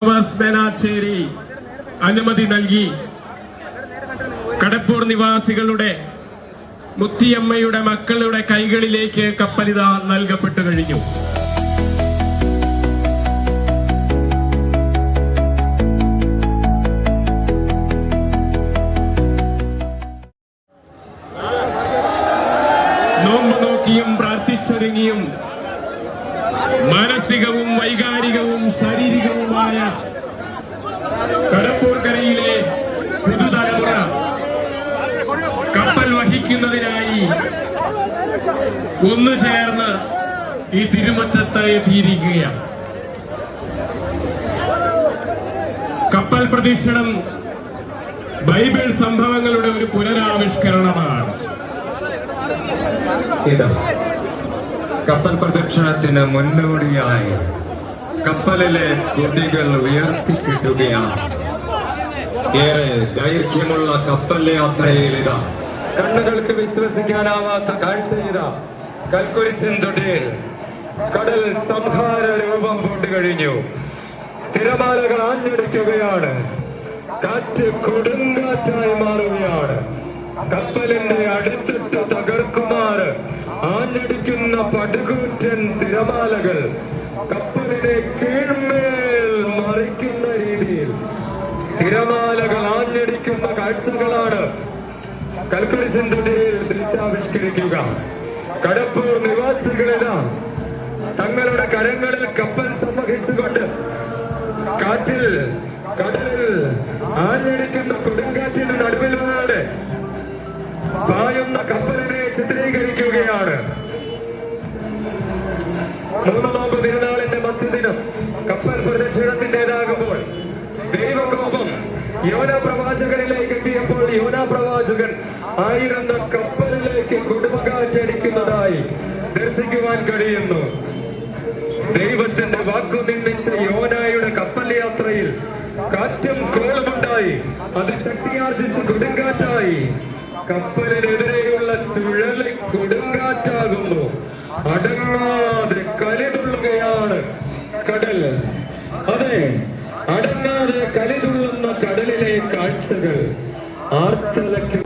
Thomas ബേനാച്ചേരി അനുമതി നൽകി കടപ്പൂർ നിവാസികളുടെ മുത്തിയമ്മയുടെ മക്കളുടെ കൈകളിലേക്ക് കപ്പലിത നൽകപ്പെട്ടു കഴിഞ്ഞു. നോമ്പ് നോക്കിയും പ്രാർത്ഥിച്ചൊരുങ്ങിയും മാനസികവും വൈകാരികവും ശാരീരികവുമായ കടപ്പൂർ കരയിലെ പുതുതലമുറ കപ്പൽ വഹിക്കുന്നതിനായി ഒന്നു ചേർന്ന് ഈ തിരുമുറ്റത്ത് എത്തിയിരിക്കുകയാണ്. കപ്പൽ പ്രദക്ഷിണം ബൈബിൾ സംഭവങ്ങളുടെ ഒരു പുനരാവിഷ്കരണമാണ്. കപ്പൽ പ്രദക്ഷിണത്തിന് മുന്നോടിയായി കപ്പലിലെ കുടികൾ ഉയർത്തിക്കിട്ടുകയാണ്. ഏറെ ദൈർഘ്യമുള്ള കപ്പൽ യാത്രയിൽ ഇതാ കണ്ണുകൾക്ക് വിശ്വസിക്കാനാവാത്ത കാഴ്ച ഇതാ കൽക്കുരിശിൻ തൊടിയിൽ കടൽ സംഹാര രൂപം പൂണ്ടു കഴിഞ്ഞു. തിരമാലകൾ ആഞ്ഞടിക്കുകയാണ്. കാറ്റ് കൊടുങ്കാറ്റായി മാറുകയാണ്. കപ്പലിന്റെ അടുത്തിട്ട് തകർക്കുമാറ് ആഞ്ഞടിക്കുന്ന പടുകൂറ്റൻ തിരമാലകൾ കപ്പലിനെ കീഴ്മേൽ മറിക്കുന്ന രീതിയിൽ തിരമാലകൾ ആഞ്ഞടിക്കുന്ന കാഴ്ചകളാണ് കൽക്കുരിശിൻ തൊടിയിൽ ദൃശ്യാവിഷ്കരിക്കുക. കടപ്പൂർ നിവാസികളിതാ തങ്ങളുടെ കരങ്ങളിൽ കപ്പൽ സംവഹിച്ചുകൊണ്ട് കാറ്റിൽ കടലിൽ ആഞ്ഞടിക്കുന്ന കൊടുങ്കാറ്റിന്റെ നടുവിലൂടെ പായുന്ന കപ്പലിനെ ചിത്രീകരിക്കുകയാണ്. മൂന്നാമത് തിരുനാളിന്റെ മധ്യദിനം കപ്പൽ പ്രദക്ഷിണത്തിൻ്റെതാകുമ്പോൾ ദൈവകോപം യോനാ പ്രവാചകനിലേക്ക് എത്തിയപ്പോൾ യോനാ പ്രവാചകൻ ആയിരുന്ന കപ്പലിലേക്ക് കൊടുമകാറ്റടിക്കുന്നതായി ദർശിക്കുവാൻ കഴിയുന്നു. ദൈവത്തിന്റെ വാക്കു നിന്ദിച്ച യോനായുടെ കപ്പൽ യാത്രയിൽ കാറ്റും കോളുമുണ്ടായി. അത് ശക്തിയാർജിച്ച് കൊടുങ്കാറ്റായി. കപ്പലിനെതിരെയുള്ള ചുഴലി കൊടുങ്കാറ്റാകുന്നു. അടങ്ങാതെ കലിതുള്ളുകയാണ് കടൽ. അതെ, അടങ്ങാതെ കലിതുള്ളുന്ന കടലിലെ കാഴ്ചകൾ ആർത്തലയ്ക്കുന്ന